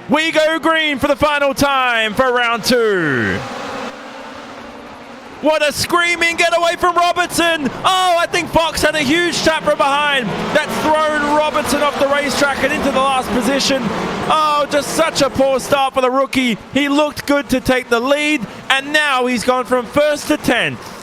We go green for the final time for round 2. What a screaming getaway from Robertson. Oh, I think Fox had a huge tap from behind. That's thrown Robertson off the racetrack and into the last position. Oh, just such a poor start for the rookie. He looked good to take the lead, and now he's gone from 1st to 10th.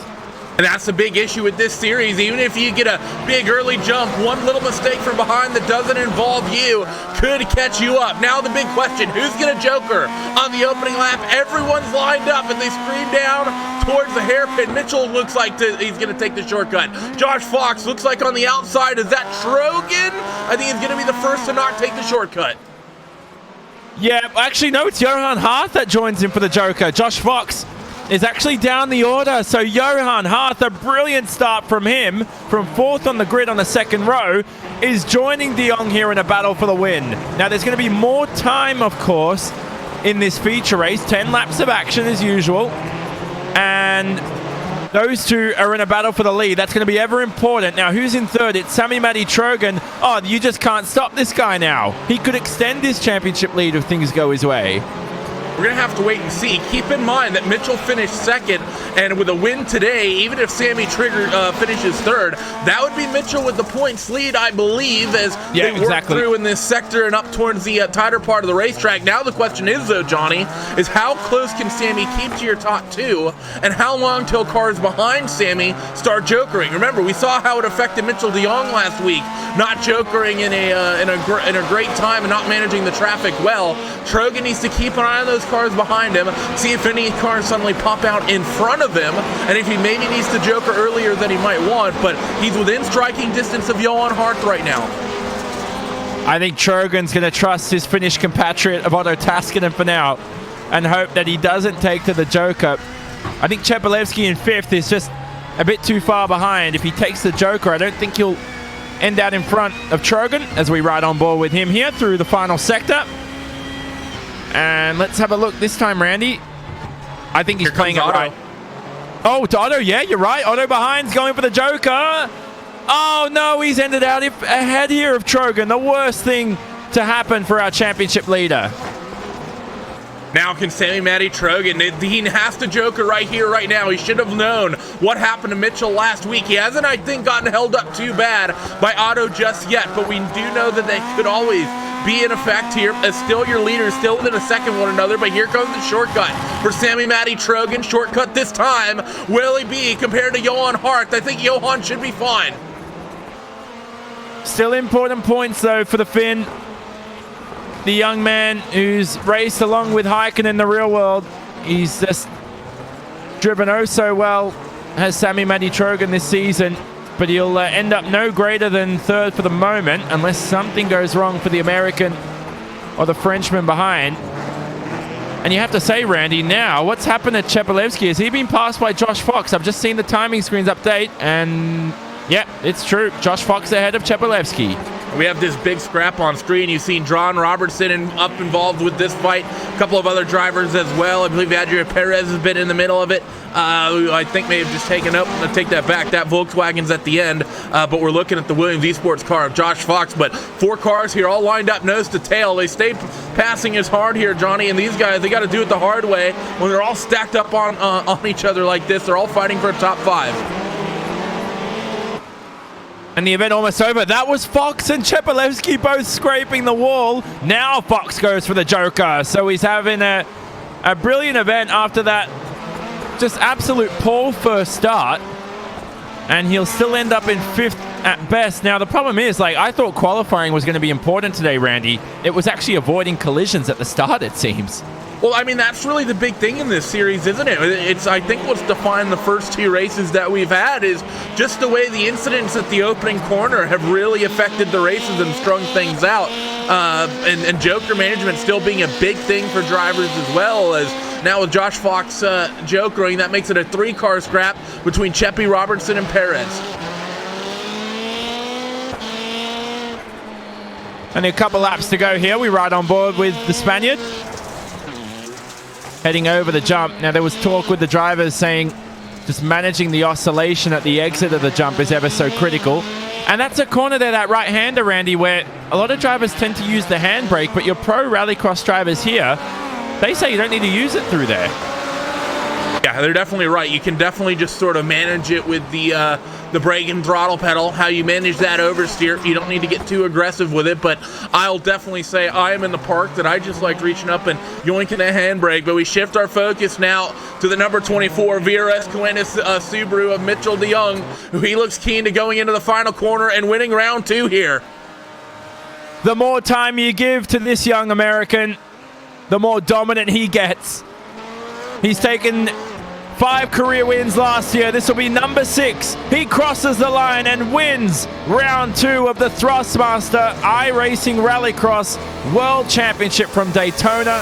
And that's the big issue with this series. Even if you get a big early jump, one little mistake from behind that doesn't involve you could catch you up. Now the big question, who's going to joker on the opening lap? Everyone's lined up and they scream down towards the hairpin. Mitchell looks like he's going to take the shortcut. Josh Fox looks like on the outside. Is that Trogan? I think he's going to be the first to not take the shortcut. Yeah, actually, no, it's Johan Hart that joins him for the joker. Josh Fox is actually down the order. So Johan Hart, a brilliant start from him, from 4th on the grid on the 2nd row, is joining De Jong here in a battle for the win. Now, there's going to be more time, of course, in this feature race. 10 laps of action as usual. And those two are in a battle for the lead. That's going to be ever important. Now, who's in 3rd? It's Sami Matti Trogan. Oh, you just can't stop this guy now. He could extend his championship lead if things go his way. We're going to have to wait and see. Keep in mind that Mitchell finished 2nd, and with a win today, even if Sammy finishes 3rd, that would be Mitchell with the points lead, I believe, as they work through in this sector and up towards the tighter part of the racetrack. Now the question is, though, Johnny, is how close can Sammy keep to your top 2, and how long till cars behind Sammy start jokering? Remember, we saw how it affected Mitchell de Jong last week, not jokering in a great time and not managing the traffic well. Trogan needs to keep an eye on those cars behind him, see if any cars suddenly pop out in front of him, and if he maybe needs to joker earlier than he might want, but he's within striking distance of Johan Hart right now. I think Trogan's going to trust his Finnish compatriot of Otto Taskinen for now and hope that he doesn't take to the joker. I think Chepelevsky in 5th is just a bit too far behind. If he takes the joker, I don't think he'll end out in front of Trogan as we ride on board with him here through the final sector. And let's have a look this time, Randy. I think he's playing it right. Oh, it's Otto. Yeah, you're right. Otto behind's going for the joker. Oh, no, he's ended out ahead here of Trogan. The worst thing to happen for our championship leader. Now can Sami Matti Trogan, he has to joker right here, right now. He should have known what happened to Mitchell last week. He hasn't, I think, gotten held up too bad by Otto just yet, but we do know that they could always be in effect here, as still your leaders, still within a second one another, but here comes the shortcut for Sami Matti Trogan. Shortcut this time. Will he be compared to Johan Hart? I think Johan should be fine. Still important points, though, for the Finn. The young man who's raced along with Heikkinen in the real world. He's just driven oh so well, has Sami Matti Trogan this season, but he'll end up no greater than 3rd for the moment unless something goes wrong for the American or the Frenchman behind. And you have to say, Randy, now, what's happened to Chepelevsky? Has he been passed by Josh Fox? I've just seen the timing screens update, and yeah, it's true. Josh Fox ahead of Chepelevsky. We have this big scrap on screen. You've seen John Robertson involved with this fight. A couple of other drivers as well. I believe Adria Perez has been in the middle of it. I think may have just taken up. Take that back. That Volkswagen's at the end. But we're looking at the Williams Esports car of Josh Fox. But 4 cars here, all lined up nose to tail. They stay passing as hard here, Johnny. And these guys, they got to do it the hard way. When they're all stacked up on each other like this, they're all fighting for a top 5. And the event almost over. That was Fox and Chepelevsky both scraping the wall. Now Fox goes for the joker. So he's having a brilliant event after that just absolute poor first start. And he'll still end up in 5th at best. Now the problem is, like, I thought qualifying was going to be important today, Randy. It was actually avoiding collisions at the start, it seems. Well, I mean, that's really the big thing in this series, isn't it? It's, I think, what's defined the first 2 races that we've had is just the way the incidents at the opening corner have really affected the races and strung things out. And joker management still being a big thing for drivers as well, as now with Josh Fox jokering, that makes it a 3-car scrap between Cheppy, Robertson, and Perez. Only a couple laps to go here. We ride on board with the Spaniard. Heading over the jump. Now, there was talk with the drivers saying just managing the oscillation at the exit of the jump is ever so critical. And that's a corner there, that right-hander, Randy, where a lot of drivers tend to use the handbrake, but your pro rallycross drivers here, they say you don't need to use it through there. Yeah, they're definitely right. You can definitely just sort of manage it with the brake and throttle pedal, how you manage that oversteer. You don't need to get too aggressive with it, but I'll definitely say I am in the park that I just like reaching up and yoinking a handbrake. But we shift our focus now to the number 24 VRS Calentis Subaru of Mitchell DeYoung, who he looks keen to going into the final corner and winning round 2 here. The more time you give to this young American, the more dominant he gets. He's taken 5 career wins last year. This will be number 6. He crosses the line and wins round 2 of the Thrustmaster iRacing Rallycross World Championship from Daytona